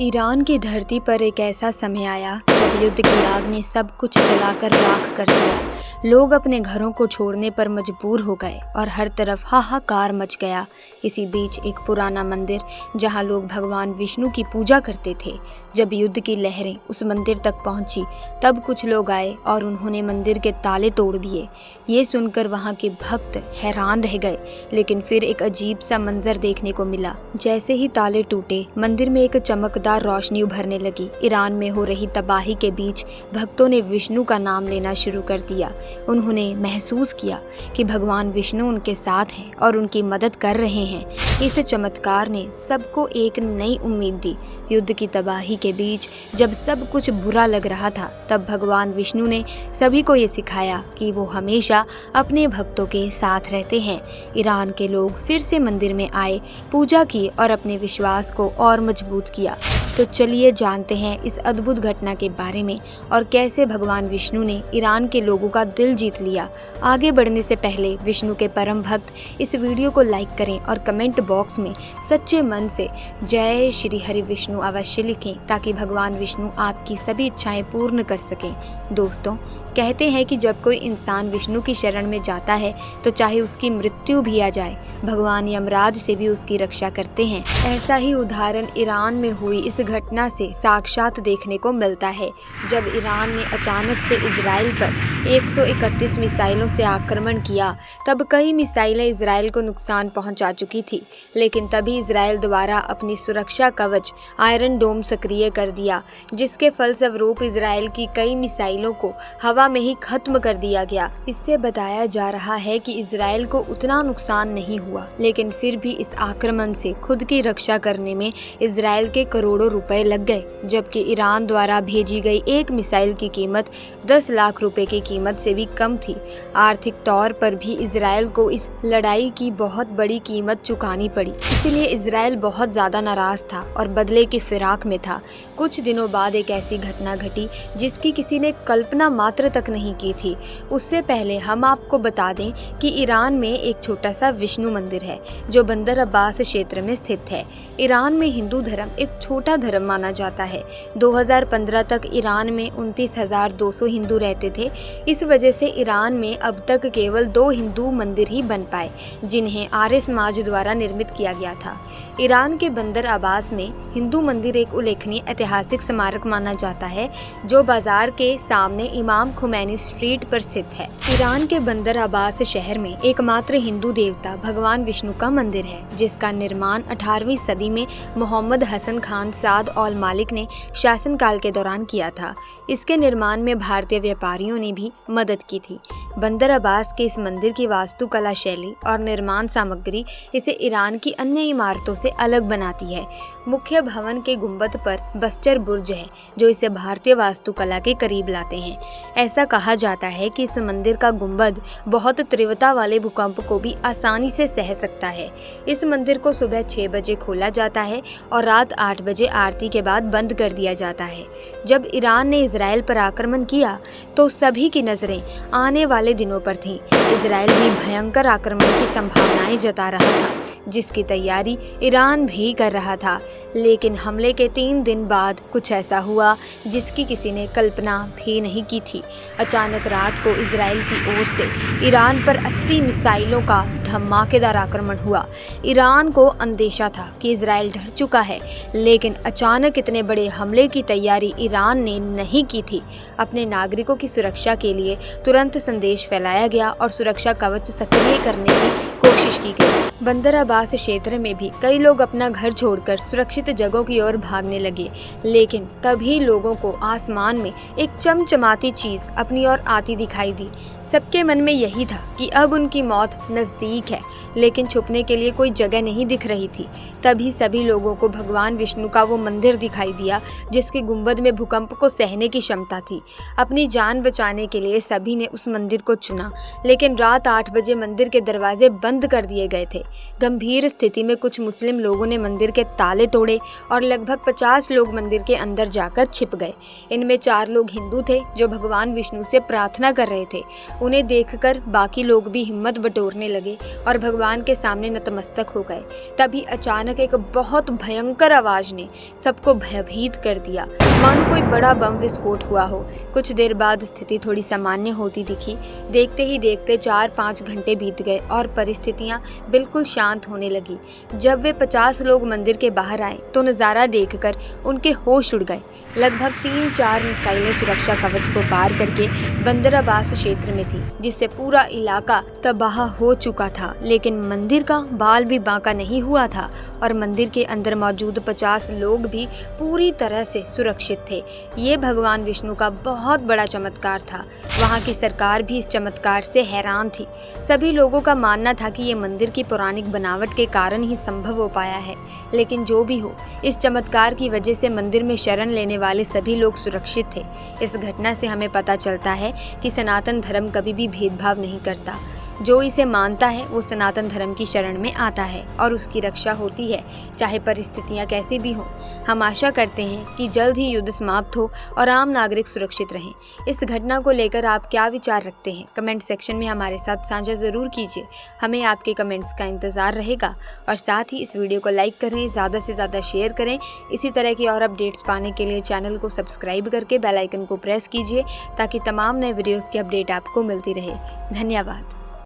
Iran की धरती पर एक ऐसा समय आया जब युद्ध की आग ने सब कुछ जलाकर राख कर दिया। लोग अपने घरों को छोड़ने पर मजबूर हो गए और हर तरफ हाहाकार मच गया। इसी बीच एक पुराना मंदिर जहां लोग भगवान विष्णु की पूजा करते थे, जब युद्ध की लहरें उस मंदिर तक पहुंची तब कुछ लोग आए और उन्होंने मंदिर के ताले तोड़ दिए। ये सुनकर वहां के भक्त हैरान रह गए, लेकिन फिर एक अजीब सा मंजर देखने को मिला। जैसे ही ताले टूटे, मंदिर में एक चमकदार रोशनी उभरने लगी। ईरान में हो रही तबाही के बीच भक्तों ने विष्णु का नाम लेना शुरू कर दिया। उन्होंने महसूस किया कि भगवान विष्णु उनके साथ हैं और उनकी मदद कर रहे हैं। इस चमत्कार ने सबको एक नई उम्मीद दी। युद्ध की तबाही के बीच जब सब कुछ बुरा लग रहा था, तब भगवान विष्णु ने सभी को ये सिखाया कि वो हमेशा अपने भक्तों के साथ रहते हैं। ईरान के लोग फिर से मंदिर में आए, पूजा की और अपने विश्वास को और मजबूत किया। तो चलिए जानते हैं इस अद्भुत घटना के बारे में और कैसे भगवान विष्णु ने ईरान के लोगों का दिल जीत लिया। आगे बढ़ने से पहले विष्णु के परम भक्त इस वीडियो को लाइक करें और कमेंट बॉक्स में सच्चे मन से जय श्री हरि विष्णु अवश्य लिखें, ताकि भगवान विष्णु आपकी सभी इच्छाएं पूर्ण कर सकें। दोस्तों, कहते हैं कि जब कोई इंसान विष्णु की शरण में जाता है तो चाहे उसकी मृत्यु भी आ जाए, भगवान यमराज से भी उसकी रक्षा करते हैं। ऐसा ही उदाहरण ईरान में हुई इस घटना से साक्षात देखने को मिलता है, जब ईरान ने अचानक से इजराइल पर 131 मिसाइलों से आक्रमण किया। तब कई मिसाइलें इजराइल को नुकसान पहुंचा चुकी थी, लेकिन तभी इजराइल द्वारा अपनी सुरक्षा कवच आयरन डोम सक्रिय कर दिया, जिसके फलस्वरूप इजराइल की कई मिसाइलों को हवा में ही खत्म कर दिया गया। इससे बताया जा रहा है कि इजराइल को उतना नुकसान नहीं हुआ, लेकिन फिर भी इस आक्रमण से खुद की रक्षा करने में इजराइल के करोड़ों रुपए लग गए, जबकि ईरान द्वारा भेजी गई एक मिसाइल की कीमत 10 लाख रुपए की कीमत से भी कम थी। आर्थिक तौर पर भी इजराइल को इस लड़ाई की बहुत बड़ी कीमत चुकानी पड़ी, इसलिए इजराइल बहुत ज्यादा नाराज था और बदले की फिराक में था। कुछ दिनों बाद एक ऐसी घटना घटी जिसकी किसी ने कल्पना मात्र तक नहीं की थी। उससे पहले हम आपको बता दें कि ईरान में एक छोटा सा विष्णु मंदिर है जो बंदर अब्बास क्षेत्र में स्थित है। ईरान में हिंदू धर्म एक छोटा धर्म माना जाता है। 2015 तक ईरान में 29,200 हिंदू रहते थे। इस वजह से ईरान में अब तक केवल 2 हिंदू मंदिर ही बन पाए, जिन्हें आर्य समाज द्वारा निर्मित किया गया था। ईरान के बंदर अब्बास में हिंदू मंदिर एक उल्लेखनीय ऐतिहासिक स्मारक माना जाता है, जो बाजार के सामने इमाम खुमैनी स्ट्रीट पर स्थित है। ईरान के बंदर अब्बास शहर में एकमात्र हिंदू देवता भगवान विष्णु का मंदिर है, जिसका निर्माण 18वीं सदी में मोहम्मद हसन खान साद औल मालिक ने शासनकाल के दौरान किया था। इसके निर्माण में भारतीय व्यापारियों ने भी मदद की थी। बंदर अब्बास के इस मंदिर की वास्तुकला शैली और निर्माण सामग्री इसे ईरान की अन्य इमारतों से अलग बनाती है। मुख्य भवन के गुंबद पर बस्तर बुर्ज है, जो इसे भारतीय वास्तुकला के करीब लाते हैं। ऐसा कहा जाता है कि इस मंदिर का गुंबद बहुत तीव्रता वाले भूकंप को भी आसानी से सह सकता है। इस मंदिर को सुबह 6 बजे खोला जाता है और रात 8 बजे आरती के बाद बंद कर दिया जाता है। जब ईरान ने इजराइल पर आक्रमण किया तो सभी की नजरें आने वाले दिनों पर थीं। इजराइल भी भयंकर आक्रमण की संभावनाएं जता रहा था, जिसकी तैयारी ईरान भी कर रहा था। लेकिन हमले के 3 दिन बाद कुछ ऐसा हुआ जिसकी किसी ने कल्पना भी नहीं की थी। अचानक रात को इजराइल की ओर से ईरान पर 80 मिसाइलों का धमाकेदार आक्रमण हुआ। ईरान को अंदेशा था कि इजराइल डर चुका है, लेकिन अचानक इतने बड़े हमले की तैयारी ईरान ने नहीं की थी। अपने नागरिकों की सुरक्षा के लिए तुरंत संदेश फैलाया गया और सुरक्षा कवच सक्रिय करने की कोशिश की गई। बंदर अब्बास क्षेत्र में भी कई लोग अपना घर छोड़कर सुरक्षित जगहों की ओर भागने लगे, लेकिन तभी लोगों को आसमान में एक चमचमाती चीज अपनी ओर आती दिखाई दी। सबके मन में यही था कि अब उनकी मौत नजदीक है, लेकिन छुपने के लिए कोई जगह नहीं दिख रही थी। तभी सभी लोगों को भगवान विष्णु का वो मंदिर दिखाई दिया, जिसके गुंबद में भूकंप को सहने की क्षमता थी। अपनी जान बचाने के लिए सभी ने उस मंदिर को चुना, लेकिन रात 8 बजे मंदिर के दरवाजे बंद कर दिए गए थे। गंभीर स्थिति में कुछ मुस्लिम लोगों ने मंदिर के ताले तोड़े और लगभग 50 लोग मंदिर के अंदर जाकर छिप गए। इनमें 4 लोग हिंदू थे जो भगवान विष्णु से प्रार्थना कर रहे थे। उन्हें देखकर बाकी लोग भी हिम्मत बटोरने लगे और भगवान के सामने नतमस्तक हो गए। तभी अचानक एक बहुत भयंकर आवाज ने सबको भयभीत कर दिया, मानो कोई बड़ा बम विस्फोट हुआ हो। कुछ देर बाद स्थिति थोड़ी सामान्य होती दिखी। देखते ही देखते 4-5 घंटे बीत गए और परिस्थितियां बिल्कुल शांत होने लगी। जब वे 50 लोग मंदिर के बाहर आए तो नज़ारा देखकर उनके होश उड़ गए। लगभग 3-4 मिसाइलें सुरक्षा कवच को पार करके बंदराबास क्षेत्र में थी, जिससे पूरा इलाका तबाह हो चुका था। लेकिन मंदिर का बाल भी बांका नहीं हुआ था और मंदिर के अंदर मौजूद 50 लोग भी पूरी तरह से सुरक्षित थे। ये भगवान विष्णु का बहुत बड़ा चमत्कार था। वहाँ की सरकार भी इस चमत्कार से हैरान थी। सभी लोगों का मानना था कि ये मंदिर की पौराणिक बनावट के कारण ही संभव हो पाया है। लेकिन जो भी हो, इस चमत्कार की वजह से मंदिर में शरण लेने वाले सभी लोग सुरक्षित थे। इस घटना से हमें पता चलता है कि सनातन धर्म कभी भी भेदभाव नहीं करता। जो इसे मानता है वो सनातन धर्म की शरण में आता है और उसकी रक्षा होती है, चाहे परिस्थितियां कैसी भी हों। हम आशा करते हैं कि जल्द ही युद्ध समाप्त हो और आम नागरिक सुरक्षित रहें। इस घटना को लेकर आप क्या विचार रखते हैं, कमेंट सेक्शन में हमारे साथ साझा ज़रूर कीजिए। हमें आपके कमेंट्स का इंतज़ार रहेगा। और साथ ही इस वीडियो को लाइक करें, ज़्यादा से ज़्यादा शेयर करें। इसी तरह की और अपडेट्स पाने के लिए चैनल को सब्सक्राइब करके बेल आइकन को प्रेस कीजिए, ताकि तमाम नए वीडियोज़ की अपडेट आपको मिलती रहे। धन्यवाद।